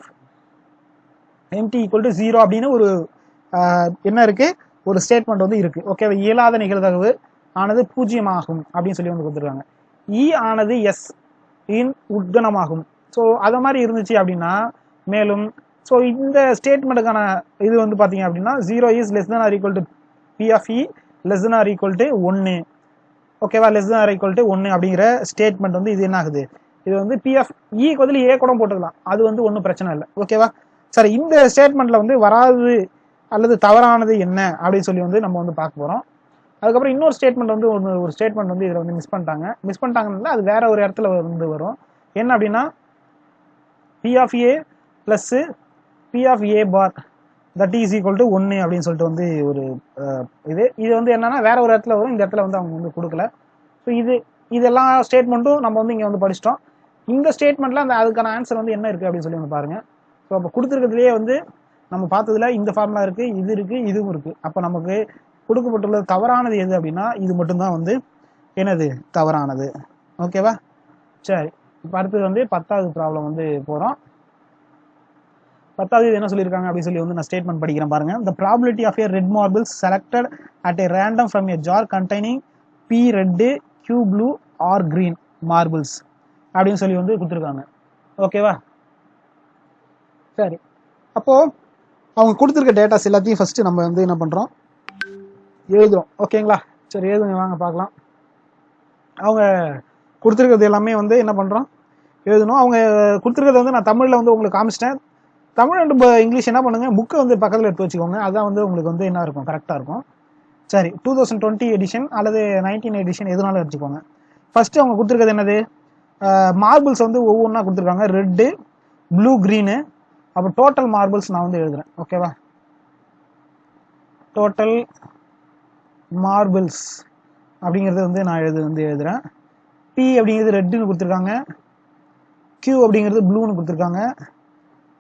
MT = 0 அப்படின்னு ஒரு என்ன இருக்கு, ஒரு ஸ்டேட்மெண்ட் வந்து இருக்கு. ஓகே, இயலாத நிகழ்தகவு ஆனது 0 ஆகும் அப்படின்னு சொல்லி வந்து கொடுத்துருக்காங்க. E ஆனது S இன் உட்கணமாகும். ஸோ அதை மாதிரி இருந்துச்சு அப்படின்னா மேலும் ஸோ இந்த ஸ்டேட்மெண்ட்டுக்கான இது வந்து பார்த்தீங்க அப்படின்னா 0 is less than or equal to P of E less than or equal to 1. ஓகேவா, less than or equal to 1 அப்படிங்கிற ஸ்டேட்மெண்ட் வந்து இது என்ன ஆகுது, இது வந்து பி ஆஃப் ஈக்கு பதில் ஏ கூட போட்டுக்கலாம், அது வந்து ஒன்றும் பிரச்சனை இல்லை. ஓகேவா, சரி, இந்த ஸ்டேட்மெண்ட்ல வந்து வராது அல்லது தவறானது என்ன அப்படின்னு சொல்லி வந்து நம்ம வந்து பார்க்க போறோம். அதுக்கப்புறம் இன்னொரு ஸ்டேட்மெண்ட் வந்து ஒரு ஸ்டேட்மெண்ட் வந்து இதுல வந்து மிஸ் பண்ணிட்டாங்கன்னா அது வேற ஒரு இடத்துல வந்து வரும். என்ன அப்படின்னா P of A plus P of A bar that is equal to 1 அப்படின்னு சொல்லிட்டு வந்து ஒரு இது வந்து என்னன்னா வேற ஒரு இடத்துல வரும், இந்த இடத்துல வந்து அவங்க வந்து கொடுக்கல. ஸோ இதெல்லாம் ஸ்டேட்மெண்ட்டும் நம்ம வந்து இங்க வந்து படிச்சிட்டோம். இந்த ஸ்டேட்மெண்ட்ல அதுக்கான ஆன்சர் வந்து என்ன இருக்கு அப்படின்னு சொல்லி வந்து பாருங்க. ஸோ அப்போ கொடுத்துருக்கிறதுலேயே வந்து நம்ம பார்த்ததுல இந்த ஃபார்முலா இருக்கு, இது இருக்கு, இதுவும் இருக்கு. அப்போ நமக்கு கொடுக்கப்பட்டுள்ளது தவறானது எது அப்படின்னா இது மட்டும்தான் வந்து என்னது தவறானது. ஓகேவா, சரி, இப்போ அடுத்தது வந்து 10வது ப்ராப்ளம் வந்து போறோம். 10வது என்ன சொல்லியிருக்காங்க அப்படின்னு சொல்லி வந்து நான் ஸ்டேட்மெண்ட் படிக்கிறேன் பாருங்க. The probability of a red marble selected at a random from a jar containing P red, Q blue or green marbles அப்படின்னு சொல்லி வந்து கொடுத்துருக்காங்க. ஓகேவா, சரி, அப்போ அவங்க கொடுத்துருக்க டேட்டாஸ் எல்லாத்தையும் ஃபர்ஸ்ட் நம்ம வந்து என்ன பண்றோம், எழுதுறோம். ஓகேங்களா, சரி, எழுதுங்க, வாங்க பார்க்கலாம். அவங்க கொடுத்துருக்கிறது எல்லாமே வந்து என்ன பண்றோம், எழுதணும். அவங்க கொடுத்துருக்கிறது வந்து நான் தமிழ்ல வந்து உங்களுக்கு காமிச்சிட்டேன். தமிழ் அண்ட் இங்கிலீஷ் என்ன பண்ணுங்க, புக்கை வந்து பக்கத்தில் எடுத்து வச்சுக்கோங்க, அதான் வந்து உங்களுக்கு வந்து என்ன இருக்கும், கரெக்டாக இருக்கும். சரி, 2020 எடிஷன் அல்லது 19 எடிஷன் எதுனாலும் எடுத்துக்கோங்க. ஃபர்ஸ்ட் அவங்க கொடுத்துருக்கிறது என்னது, மார்பிள்ஸ் வந்து ஒவ்வொன்றா கொடுத்துருக்காங்க, ரெட்டு, ப்ளூ, கிரீனு. அப்போ டோட்டல் மார்பிள்ஸ் நான் வந்து எழுதுறேன். ஓகேவா, டோட்டல் மார்பிள்ஸ் அப்படிங்கிறது வந்து நான் எழுதுறேன். பி அப்படிங்கிறது ரெட்டுன்னு கொடுத்துருக்காங்க, கியூ அப்படிங்கிறது ப்ளூன்னு கொடுத்துருக்காங்க,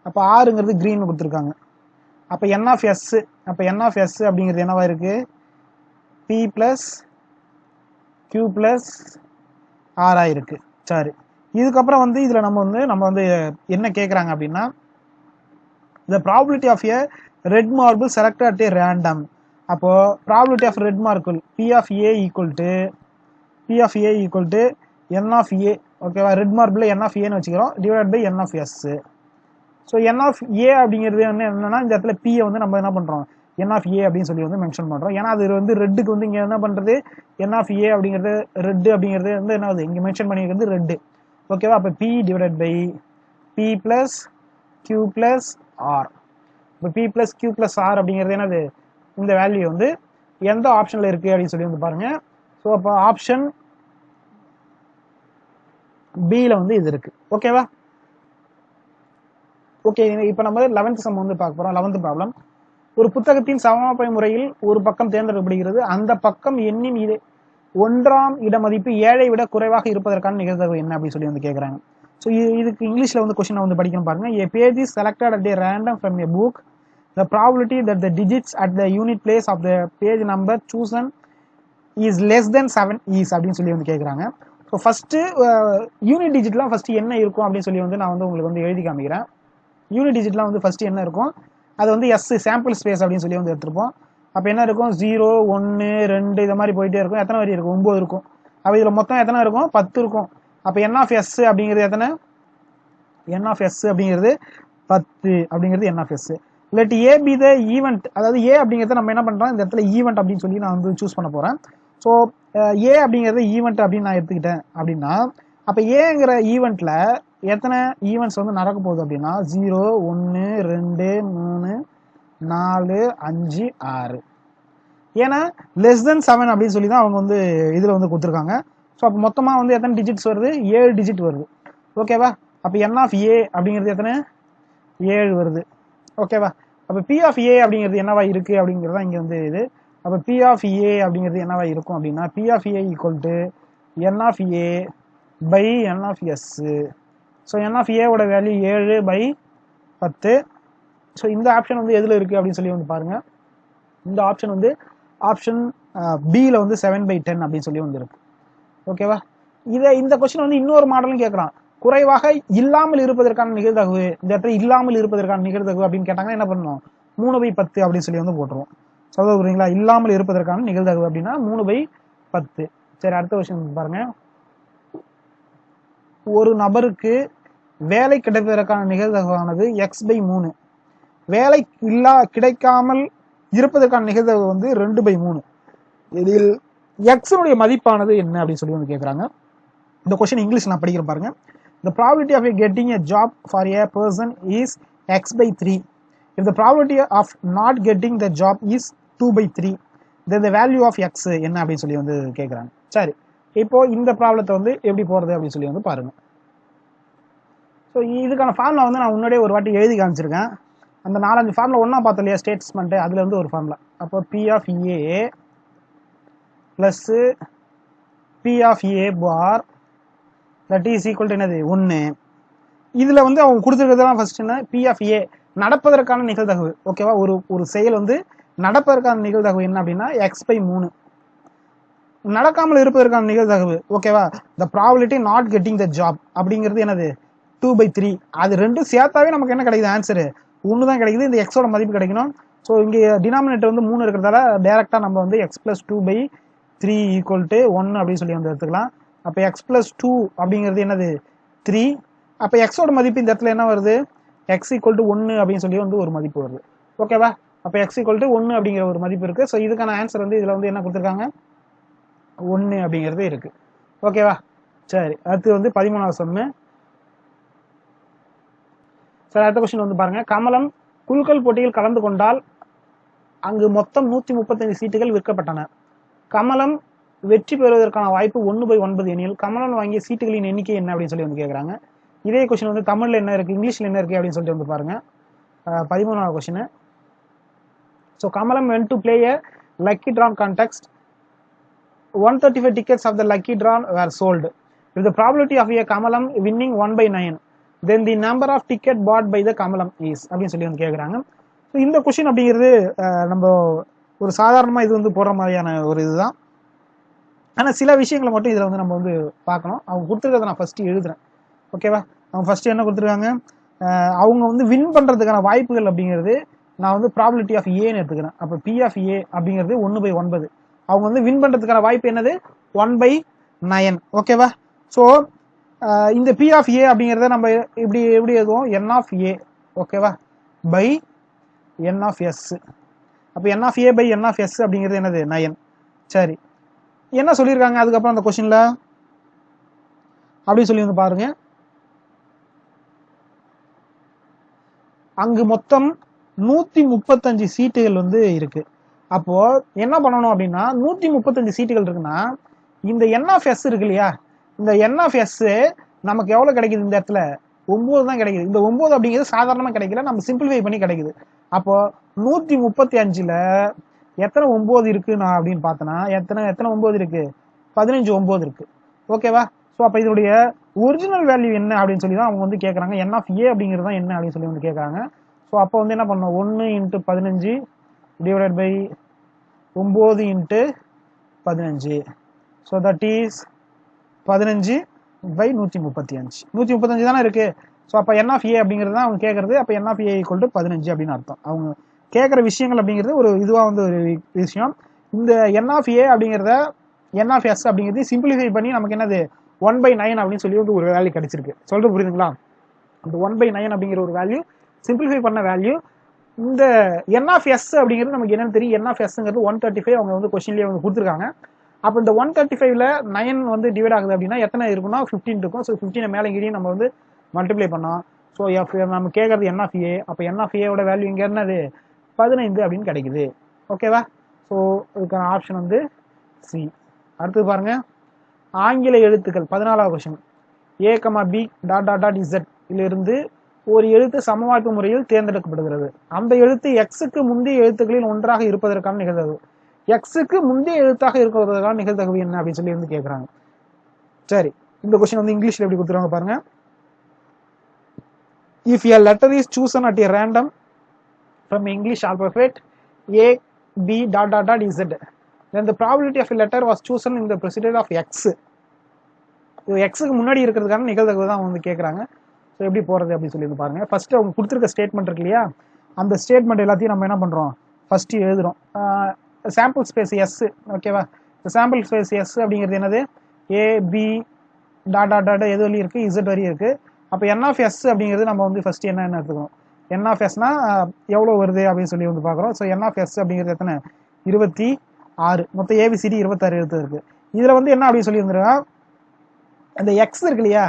அப்போ ஆறுங்கிறது கிரீன் கொடுத்துருக்காங்க. அப்போ என் ஆஃப் எஸ், அப்போ என் ஆஃப் எஸ் அப்படிங்கிறது என்னவா இருக்கு, பி பிளஸ் கியூ பிளஸ் ஆரா இருக்கு. சரி, இதுக்கப்புறம் வந்து இதுல நம்ம வந்து என்ன கேட்குறாங்க அப்படின்னா the probability of a red marble selected at a random. அப்போ probability of red marble P of A equal to N of A. ஓகேவா, red marble N of A ன்னு வச்சுக்கிறோம், divide by N of S. So N of A அப்படிங்கிறது வந்து என்னன்னா இந்த இடத்துல P வந்து நம்ம என்ன பண்றோம், N of A அப்படின்னு சொல்லி வந்து மென்ஷன் பண்றோம். ஏன்னா அது வந்து ரெட்டுக்கு வந்து இங்க என்ன பண்றது, N of A அப்படிங்கிறது ரெட் அப்படிங்கிறது வந்து என்ன இங்க மென்ஷன் பண்ணியிருக்கிறது ரெட்டு. ஓகேவா, அப்போ P divide by P plus Q plus R. இப்போ P plus Q plus R அப்படிங்கிறது என்னது, இந்த வேல்யூ வந்து எந்த ஆப்ஷன்ல இருக்கு அப்படின்னு சொல்லி வந்து பாருங்க. ஸோ அப்போ ஆப்ஷன் பில வந்து இது இருக்கு. ஓகேவா, ஓகே, இப்போ நம்ம 11th சம் வந்து பார்க்க போறோம். 11th problem. ஒரு புத்தகத்தின் சமமாப்பை முறையில் ஒரு பக்கம் தேர்ந்தெடுக்கப்படுகிறது, அந்த பக்கம் எண்ணின் 1ஆம் இட மதிப்பு 7ஐ விட குறைவாக இருப்பதற்கான நிகழ்தகவு என்ன அப்படின்னு சொல்லி வந்து கேட்குறாங்க. ஸோ இதுக்கு இங்கிலீஷ்ல வந்து கொஸ்டின் வந்து படிக்கணும் பாருங்க. A page is selected at a random from a book. The probability that the digits at the unit place of the page number chosen is less than 7 is அப்படின்னு சொல்லி வந்து கேட்குறாங்க. ஸோ ஃபர்ஸ்ட் யூனிட் டிஜிட்லாம் ஃபர்ஸ்ட் என்ன இருக்கும் அப்படின்னு சொல்லி வந்து நான் வந்து உங்களுக்கு வந்து எழுதி காமிக்கிறேன். யூனிட் டிஜிட்லாம் வந்து ஃபர்ஸ்ட் என்ன இருக்கும், அது வந்து எஸ் சாம்பிள் ஸ்பேஸ் அப்படின்னு சொல்லி வந்து எடுத்துருப்போம். அப்போ என்ன இருக்கும், 0 1 2 இந்த மாதிரி போயிட்டே இருக்கும். எத்தனை வரி இருக்கும், 9 இருக்கும். அப்போ இதில் மொத்தம் எத்தனை இருக்கும், 10 இருக்கும். அப்போ என் ஆஃப் எஸ் அப்படிங்கிறது எத்தனை, என் ஆஃப் எஸ் அப்படிங்கிறது 10 அப்படிங்கிறது n of S. Let A be the event, அதாவது ஏ அப்படிங்கிறத நம்ம என்ன பண்றோம், இந்த இடத்துல ஈவெண்ட் அப்படின்னு சொல்லி நான் வந்து சூஸ் பண்ண போறேன். ஸோ ஏ அப்படிங்கிறது ஈவெண்ட் அப்படின்னு நான் எடுத்துக்கிட்டேன் அப்படின்னா, அப்போ ஏங்கிற ஈவெண்ட்ல எத்தனை ஈவெண்ட்ஸ் வந்து நடக்க போகுது அப்படின்னா 0 1 2 3 4 5 6. ஏன்னா லெஸ் தென் 7 அப்படின்னு சொல்லி தான் அவங்க வந்து இதுல வந்து கொடுத்துருக்காங்க. ஸோ அப்போ மொத்தமா வந்து எத்தனை டிஜிட்ஸ் வருது, 7 டிஜிட் வருது. ஓகேவா, அப்போ என் ஆஃப் ஏ அப்படிங்கிறது எத்தனை, 7 வருது. ஓகேவா, அப்போ பி ஆஃப் ஏ அப்படிங்கிறது என்னவா இருக்கு அப்படிங்கிறதா இங்க வந்து இது. அப்போ பி ஆஃப் ஏ அப்படிங்கிறது என்னவா இருக்கும் அப்படின்னா P of A equal to N of A by N of S. So N of ஏவோட வேல்யூ 7 பை 10. ஸோ இந்த ஆப்ஷன் வந்து எதுல இருக்கு அப்படின்னு சொல்லி வந்து பாருங்க. இந்த ஆப்ஷன் வந்து ஆப்ஷன் பில வந்து 7 பை 10 அப்படின்னு சொல்லி வந்து இருக்கு. ஓகேவா, இந்த கொஸ்டின் வந்து இன்னொரு மாடலும் கேட்கறான். குறைவாக இல்லாமல் இருப்பதற்கான நிகழ்தகவு, இந்த இடத்துல இல்லாமல் இருப்பதற்கான நிகழ்தகவு அப்படின்னு கேட்டாங்கன்னா என்ன பண்ணணும், 3 பை 10 அப்படின்னு சொல்லி வந்து போட்டுருவோம். சொல்ல புரியுங்களா, இல்லாமல் இருப்பதற்கான நிகழ்தகவு அப்படின்னா 3 பை 10. சரி, அடுத்த கொஸ்டின் பாருங்க. ஒரு நபருக்கு வேலை கிடைப்பதற்கான நிகழ்தகவானது x பை 3. வேலை கிடைக்காமல் இருப்பதற்கான நிகழ்தகவு வந்து 2 பை 3. இதில் எக்ஸனுடைய மதிப்பானது என்ன அப்படின்னு சொல்லி வந்து கேட்குறாங்க. இந்த கொஸ்டின் இங்கிலீஷ் நான் படிக்கிறேன் பாருங்க. The probability of getting a job for a person is x/3. If the probability of not getting the job is 2/3, then the value of x என்ன அப்படின்னு சொல்லி வந்து கேட்குறாங்க. சரி, இப்போ இந்த ப்ராப்ளத்தை வந்து எப்படி போகிறது அப்படின்னு சொல்லி வந்து பாருங்க. ஸோ இதுக்கான ஃபார்முலா வந்து நான் முன்னாடியே ஒரு வாட்டி எழுதி காமிச்சிருக்கேன். அந்த 4-5 ஃபார்முலா ஒன்றா பார்த்தோம் இல்லையா, ஸ்டேட்மெண்ட்டு, அதுல இருந்து ஒரு ஃபார்முலா. அப்போ P of A plus P of A bar that is equal to என்னது 1. இதுல வந்து அவங்க கொடுத்துருக்கிறதுலாம் ஃபர்ஸ்ட் என்ன, P of A நடப்பதற்கான நிகழ்தகவு. ஓகேவா, ஒரு செயல் வந்து நடப்பதற்கான நிகழ்தகவு என்ன அப்படின்னா x/3. நடக்காமல் இருப்பதற்கான நிகழ்தகவு. ஓகேவா, the probability not getting the job அப்படிங்கிறது என்னது 2/3. அது ரெண்டும் சேர்த்தாவே நமக்கு என்ன கிடைக்குது, ஆன்சரு 1 தான் கிடைக்குது. இந்த எக்ஸோட மதிப்பு கிடைக்கணும். ஸோ இங்கே டினாமினேட்டர் வந்து 3 இருக்கிறதால டேரக்டா நம்ம வந்து x+2/3 ஈக்குவல் டு 1 அப்படின்னு சொல்லி வந்து எடுத்துக்கலாம். அப்போ x+2 அப்படிங்கிறது என்னது 3. அப்போ எக்ஸோட மதிப்பு இந்த இடத்துல என்ன வருது, x = 1 அப்படின்னு சொல்லி வந்து ஒரு மதிப்பு வருது. ஓகேவா, அப்போ x = 1 அப்படிங்கிற ஒரு மதிப்பு இருக்கு. ஸோ இதுக்கான ஆன்சர் வந்து இதுல வந்து என்ன கொடுத்துருக்காங்க, 1 அப்படிங்கிறது இருக்கு. ஓகேவா, சரி, அடுத்து வந்து 13வது சம்மு. சரி, அடுத்த கொஸ்டின் வந்து பாருங்க. கமலம் குலுக்கல் போட்டியில் கலந்து கொண்டால் அங்கு மொத்தம் 135 சீட்டுகள் விற்கப்பட்டன. கமலம் வெற்றி பெறுவதற்கான வாய்ப்பு 1/9 எனில் கமலம் வாங்கிய சீட்டுகளின் எண்ணிக்கை என்ன அப்படின்னு சொல்லி வந்து கேட்குறாங்க. இதே கொஸ்டின் வந்து தமிழ்ல என்ன இருக்கு, இங்கிலீஷ்ல என்ன இருக்கு அப்படின்னு சொல்லிட்டு வந்து பாருங்க. 13வது question. So Kamalam went to play a lucky draw contest. 135 tickets of the lucky draw were sold. With the probability of a Kamalam winning 1/9, then the number of ticket bought by the Kamalam is அப்படின்னு சொல்லி வந்து கேட்குறாங்க. So இந்த question அப்படிங்கிறது நம்ம ஒரு சாதாரணமாக இது வந்து போடுற மாதிரியான ஒரு இதுதான். ஆனால் சில விஷயங்களை மட்டும் இதில் வந்து நம்ம வந்து பார்க்கணும். அவங்க கொடுத்துருக்கிறத நான் ஃபர்ஸ்ட் எழுதுறேன். ஓகேவா, அவங்க ஃபர்ஸ்ட் என்ன கொடுத்துருக்காங்க, அவங்க வந்து வின் பண்ணுறதுக்கான வாய்ப்புகள் அப்படிங்கிறது நான் வந்து ப்ராபபிலிட்டி ஆஃப் ஏன்னு எடுத்துக்கிறேன். அப்போ P of A அப்படிங்கிறது 1/9. அவங்க வந்து வின் பண்ணுறதுக்கான வாய்ப்பு என்னது 1/9. ஓகேவா, ஸோ இந்த P of A அப்படிங்கிறத நம்ம எப்படி எழுதுவோம், N of A. ஓகேவா, பை N of S. அப்போ N of A by N of S அப்படிங்கிறது என்னது 9. சரி, என்ன சொல்லியிருக்காங்க அதுக்கப்புறம் அந்த கொஸ்டின்ல அப்படி சொல்லி வந்து பாருங்க. அங்கு மொத்தம் 135 சீட்டுகள் வந்து இருக்கு. அப்போ என்ன பண்ணணும் அப்படின்னா, 135 சீட்டுகள் இருக்குன்னா இந்த N of S இருக்கு இல்லையா, இந்த N of S நமக்கு எவ்வளவு கிடைக்குது, இந்த இடத்துல 9 தான் கிடைக்குது. இந்த 9 அப்படிங்கிறது சாதாரணமா கிடைக்கல, நம்ம சிம்பிளிஃபை பண்ணி கிடைக்குது. அப்போ 135ல எத்தனை 9 இருக்கு நான் அப்படின்னு பார்த்தனா, எத்தனை 9 இருக்கு, 15 9 இருக்கு. ஓகேவா, ஸோ அப்போ இதனுடைய ஒரிஜினல் வேல்யூ என்ன அப்படின்னு சொல்லி தான் அவங்க வந்து கேட்குறாங்க. N of A அப்படிங்கிறது தான் என்ன அப்படின்னு சொல்லி வந்து கேட்குறாங்க. ஸோ அப்போ வந்து என்ன பண்ணணும், 1 × 15 divided by 9 × 15. So that is 15/135. 135 தானே இருக்கு. ஸோ அப்போ N of A அப்படிங்கிறது தான் அவங்க கேட்கறது. அப்போ N of A = 15 அப்படின்னு அர்த்தம். அவங்க கேட்குற விஷயங்கள் அப்படிங்கிறது ஒரு இதுவாக வந்து ஒரு விஷயம். இந்த N of A அப்படிங்கிறத N of S அப்படிங்கிறது சிம்பிளிஃபை பண்ணி நமக்கு என்னது 1/9 அப்படின்னு சொல்லி வந்து ஒரு வேல்யூ கிடைச்சிருக்கு. சொல்றது புரியுதுங்களா, அந்த 1/9 அப்படிங்கிற ஒரு வேல்யூ சிம்பிளிஃபை பண்ண வேல்யூ. இந்த N of S அப்படிங்கிறது நமக்கு என்னன்னு தெரியும், N of Sங்கிறது 135 அவங்க வந்து கொஸ்டின்லேயே வந்து கொடுத்துருக்காங்க. அப்போ இந்த 135ல 9 வந்து டிவைட் ஆகுது அப்படின்னா எத்தனை இருக்குன்னா 15 இருக்கும். ஸோ 15 மேலே இங்கேயும் நம்ம வந்து மல்டிப்ளை பண்ணோம். ஸோ நம்ம கேட்கறது N of A. அப்போ N of A ஓட வேல்யூ இங்கே என்னது 15 அப்படின்னு கிடைக்குது. ஓகேவா, ஸோ இதுக்கான ஆப்ஷன் வந்து சி. அடுத்தது பாருங்க, ஆங்கில எழுத்துக்கள் 14வது கொஸ்டின். A, B .Z இலிருந்து ஒரு எழுத்து சமவாய்ப்பு முறையில் தேர்ந்தெடுக்கப்படுகிறது. அந்த எழுத்து எக்ஸுக்கு முந்தைய எழுத்துக்களில் ஒன்றாக இருப்பதற்கான நிகழ்தகவு. எக்ஸுக்கு முந்தைய எழுத்தாக இருக்கிறதுக்கான நிகழ்தகவு என்ன அப்படின்னு சொல்லி வந்து கேட்குறாங்க. சரி, இந்த கொஸ்டின் வந்து இங்கிலீஷ்ல எப்படி கொடுத்துருவாங்க பாருங்க. If a letter is chosen at a random from English alphabet A, B .Z, then the probability of a letter was chosen in the precedence of X. எக்ஸுக்கு முன்னாடி இருக்கிறதுக்கான நிகழ்தகவு தான் வந்து கேட்குறாங்க. ஸோ எப்படி போகிறது அப்படின்னு சொல்லி வந்து பாருங்க. ஃபர்ஸ்ட் அவங்க கொடுத்துருக்க ஸ்டேட்மெண்ட் இருக்கு இல்லையா, அந்த ஸ்டேட்மெண்ட் எல்லாத்தையும் நம்ம என்ன பண்ணுறோம், ஃபர்ஸ்ட் எழுதுறோம். Sample space S. ஓகேவா, சாம்பிள் ஸ்பேஸ் எஸ் அப்படிங்கிறது என்னது, A, B எது வரையும் இருக்கு, Z வரையும் இருக்கு. அப்போ N of S அப்படிங்கிறது நம்ம வந்து ஃபர்ஸ்ட் என்ன எடுத்துக்கணும், N of Sனா எவ்வளோ வருது அப்படின்னு சொல்லி வந்து பார்க்குறோம். ஸோ N of S அப்படிங்கிறது எத்தனை 26 6 மொத்தம் ஏபிசிடி 26 எழுத்து இருக்கு. இதுல வந்து என்ன அப்படின்னு சொல்லி இருந்திருக்கா, இந்த எக்ஸ் இருக்கு இல்லையா,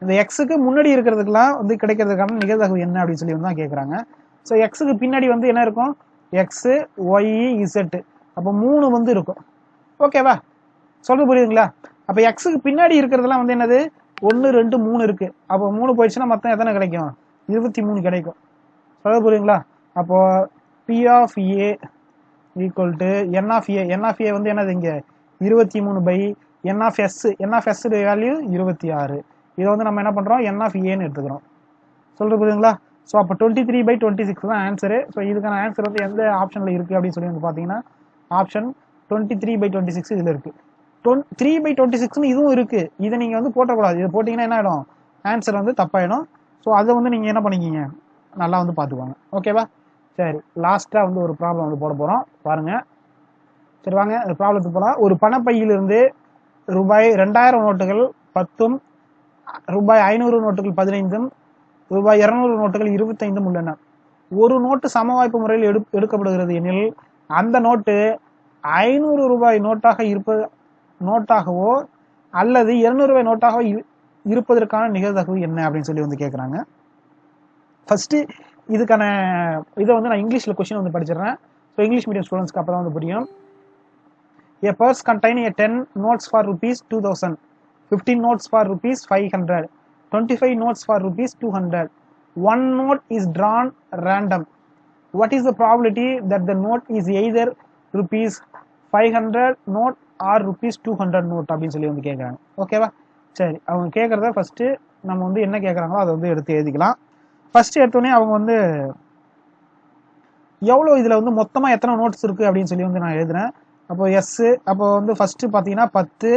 இந்த எக்ஸுக்கு முன்னாடி இருக்கிறதுக்கெல்லாம் வந்து கிடைக்கிறதுக்கான நிகழ்தகவு என்ன அப்படின்னு சொல்லி வந்து தான் கேட்குறாங்க. ஸோ எக்ஸுக்கு பின்னாடி வந்து என்ன இருக்கும், எக்ஸு ஒய் இசட், அப்போ 3 வந்து இருக்கும். ஓகேவா, சொல்றது புரியுதுங்களா? அப்போ எக்ஸுக்கு பின்னாடி இருக்கிறதெல்லாம் வந்து என்னது, 1 2 3 இருக்கு. அப்போ 3 போயிடுச்சுன்னா மொத்தம் எத்தனை கிடைக்கும், 23 கிடைக்கும். சொல்றது புரியுதுங்களா? அப்போ P of A equal to N of A, n of A வந்து என்னது இங்கே 23 by N of S, n of S value 26. இதை வந்து நம்ம என்ன பண்ணுறோம், என் ஆஃப் ஏன்னு எடுத்துக்கிறோம். சொல்றது புரியுதுங்களா? ஸோ அப்போ 23/26 தான் ஆன்சரு. ஸோ இதுக்கான ஆன்சர் வந்து எந்த ஆப்ஷனில் இருக்குது அப்படின்னு சொல்லி வந்து பார்த்தீங்கன்னா ஆப்ஷன் 23/26 இதில் இருக்குது. 3/26ன்னு இதுவும் இருக்குது. இதை நீங்கள் வந்து போட்டக்கூடாது. இதை போட்டிங்கன்னா என்ன ஆகிடும், ஆன்சர் வந்து தப்பாயிடும். ஸோ அதை வந்து நீங்கள் என்ன பண்ணிக்கிங்க, நல்லா வந்து பார்த்துக்கோங்க. ஓகேவா? சரி, லாஸ்ட்டாக வந்து ஒரு ப்ராப்ளம் வந்து போட போகிறோம் பாருங்கள். சரி வாங்க அந்த ப்ராப்ளத்துக்கு போகலாம். ஒரு பணப்பையிலிருந்து ரூபாய் 2000 நோட்டுகள் 10, ரூபாய் 500 நோட்டுகள் 15, ரூபாய் 200 நோட்டுகள் 25 உள்ளன. ஒரு நோட்டு சமவாய்ப்பு முறையில் எடுக்கப்படுகிறது எனில் அந்த நோட்டு 500 ரூபாய் நோட்டாகவோ அல்லது 200 ரூபாய் நோட்டாகவோ இருப்பதற்கான நிகழ்தகவு என்ன அப்படின்னு சொல்லி வந்து கேட்குறாங்க. ஃபர்ஸ்ட் இதுக்கான இதை வந்து நான் இங்கிலீஷில் கொஸ்டின் வந்து படிச்சிடுறேன். ஸோ இங்கிலீஷ் மீடியம் ஸ்டூடெண்ட்ஸ்க்கு அப்போ தான் வந்து புரியும். A purse containing 10 notes for rupees 2000, 15 notes for rupees 500, 25 notes for rupees 200. One note is drawn random. What is the probability that the note is either rupees 500 note or rupees 200 note அப்படின்னு சொல்லி வந்து கேட்குறாங்க. ஓகேவா? சரி, அவங்க கேட்குறத first நம்ம வந்து என்ன கேட்குறாங்களோ அதை வந்து எடுத்து எழுதிக்கலாம். ஃபர்ஸ்ட் எடுத்தோடனே அவங்க வந்து எவ்வளோ இதில் வந்து மொத்தமாக எத்தனை நோட்ஸ் இருக்குது அப்படின்னு சொல்லி வந்து நான் எழுதுறேன். அப்போ எஸ், அப்போ வந்து ஃபர்ஸ்ட் பார்த்தீங்கன்னா 10,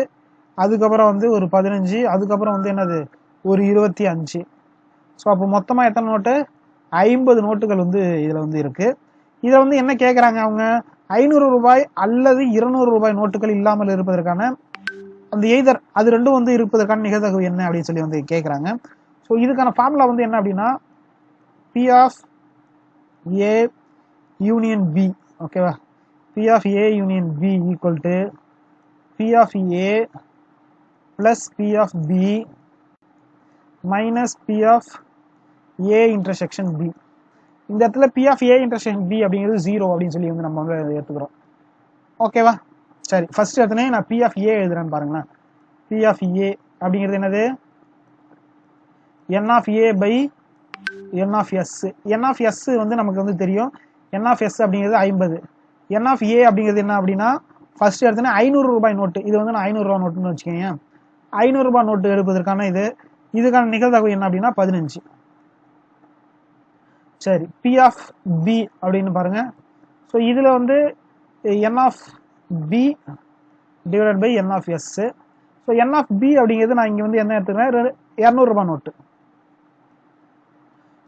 அதுக்கப்புறம் வந்து ஒரு 15, அதுக்கப்புறம் வந்து என்னது ஒரு 25. ஸோ அப்போ மொத்தமாக எத்தனை நோட்டு, 50 நோட்டுகள் வந்து இதில் வந்து இருக்கு. இதை வந்து என்ன கேட்குறாங்க அவங்க, 500 ரூபாய் அல்லது 200 ரூபாய் நோட்டுகள் இல்லாமல் இருப்பதற்கான அந்த எய்தர் அது ரெண்டும் வந்து இருப்பதற்கான நிகழ்தகவு என்ன அப்படின்னு சொல்லி வந்து கேட்குறாங்க. ஸோ இதுக்கான ஃபார்முலா வந்து என்ன அப்படின்னா P of A union B. ஓகேவா? P of A union B equal to P of A plus P of B minus P of A intersection B. இந்த இடத்துல P of A intersection B அப்படிங்கிறது 0 அப்படின்னு சொல்லி வந்து நம்ம வந்து எடுத்துக்கிறோம். ஓகேவா? சரி, ஃபர்ஸ்ட் எடுத்தனே நான் P of A எழுதுறேன்னு பாருங்களேன். P of A அப்படிங்கிறது என்னது, N of A by N of S. N of S வந்து நமக்கு வந்து தெரியும், N of S அப்படிங்கிறது 50. N of A அப்படிங்கிறது என்ன அப்படின்னா ஃபர்ஸ்ட் எடுத்தோன்னா 500 ரூபாய் நோட்டு. இது வந்து நான் 500 ரூபாய் நோட்டுன்னு வச்சுக்கோங்க. 500 ரூபாய் நோட்டு எடுப்பதற்கான இதுக்கான நிகழ்தகவு என்ன அப்படின்னா 15. சரி, P of B அப்படின்னு பாருங்க. ஸோ இதில் வந்து N of B divided by N of S. So N of B அப்படிங்கிறது நான் இங்கே வந்து என்ன எடுத்துக்கிறேன், 200 ரூபாய் நோட்டு.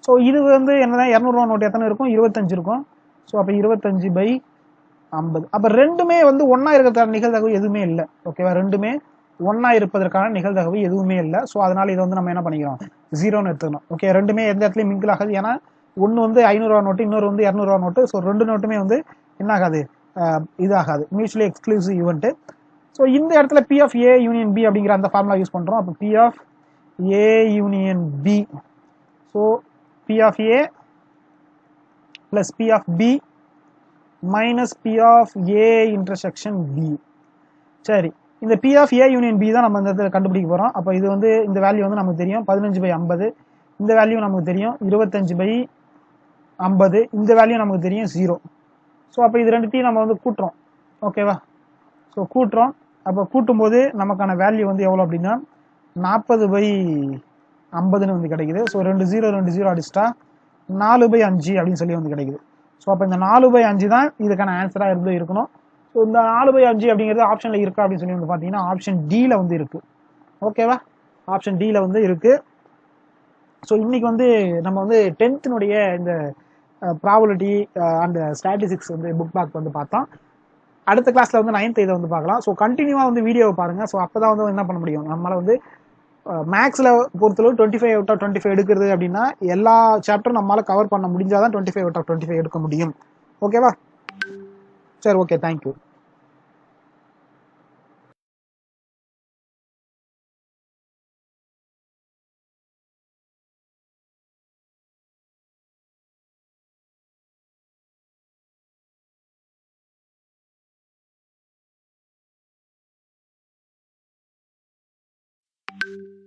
ஸோ இது வந்து என்னன்னா 200 ரூபாய் நோட்டு எத்தனை இருக்கும், 25 இருக்கும். ஸோ அப்போ 25 பை 50. அப்போ ரெண்டுமே வந்து ஒன்றா இருக்கிறதுக்கான நிகழ்தகவு எதுவுமே இல்லை. ஓகேவா? ரெண்டுமே ஒன்றா இருப்பதற்கான நிகழ்தகவு எதுவுமே இல்லை. ஸோ அதனால இதை வந்து நம்ம என்ன பண்ணிக்கிறோம், 0ன்னு எடுத்துக்கணும். ஓகே, ரெண்டுமே எந்த இடத்துலையும் மிங்கிள் ஆகாது. ஏன்னா ஒன்று வந்து 500 ரூபா நோட்டு, இன்னொரு வந்து 200 ரூபா நோட்டு. ஸோ ரெண்டு நோட்டுமே வந்து என்ன ஆகாது, இதாகாது, மியூச்சுவலி எக்ஸ்க்ளூசிவ் ஈவெண்ட்டு. ஸோ இந்த இடத்துல P of A union B அப்படிங்கிற அந்த ஃபார்முலா யூஸ் பண்ணுறோம். அப்போ P of A union B. So P of A plus P of B minus P of A intersection B. சரி, இந்த P of A union B தான் நம்ம இந்த இடத்துல கண்டுபிடிக்க போகிறோம். அப்போ இது வந்து இந்த வேல்யூ வந்து நமக்கு தெரியும் 15/50. இந்த வேல்யூ நமக்கு தெரியும் 25/50. இந்த வேல்யூ நமக்கு தெரியும் 0. ஸோ அப்போ இது ரெண்டுத்தையும் நம்ம வந்து கூட்டுறோம். ஓகேவா? ஸோ கூட்டுறோம். அப்போ கூட்டும்போது நமக்கான வேல்யூ வந்து எவ்வளோ அப்படின்னா 40/50ன்னு வந்து கிடைக்குது. ஸோ 2 0 அடிச்சிட்டா 4/5 அப்படின்னு சொல்லி வந்து கிடைக்குது. ஸோ அப்போ இந்த 4/5 தான் இதுக்கான ஆன்சராக இருந்து இருக்கணும். ஸோ இந்த 4/5 அப்படிங்கிறது ஆப்ஷனில் இருக்கா அப்படின்னு சொல்லி வந்து பார்த்தீங்கன்னா ஆப்ஷன் டியில் வந்து இருக்குது. ஓகேவா? ஆப்ஷன் டியில் வந்து இருக்குது. ஸோ இன்னைக்கு வந்து நம்ம வந்து 10th இந்த ப்ராபபிலிட்டி அண்ட் ஸ்டாட்டிஸ்டிக்ஸ் வந்து புக் பேக் வந்து பார்த்தோம். அடுத்த கிளாஸில் வந்து 9th இதை வந்து பார்க்கலாம். ஸோ கண்டினியூவாக வந்து வீடியோவை பாருங்கள். ஸோ அப்போ தான் வந்து என்ன பண்ண முடியும், நம்மளால் வந்து மேக்ஸில் பொறுத்தளவு 25/25 எடுக்கிறது அப்படின்னா எல்லா சாப்டரும் நம்மளால் கவர் பண்ண முடிஞ்சாதான் 25/25 எடுக்க முடியும். ஓகேவா? சரி, ஓகே, தேங்க்யூ. தேங்க்யூ.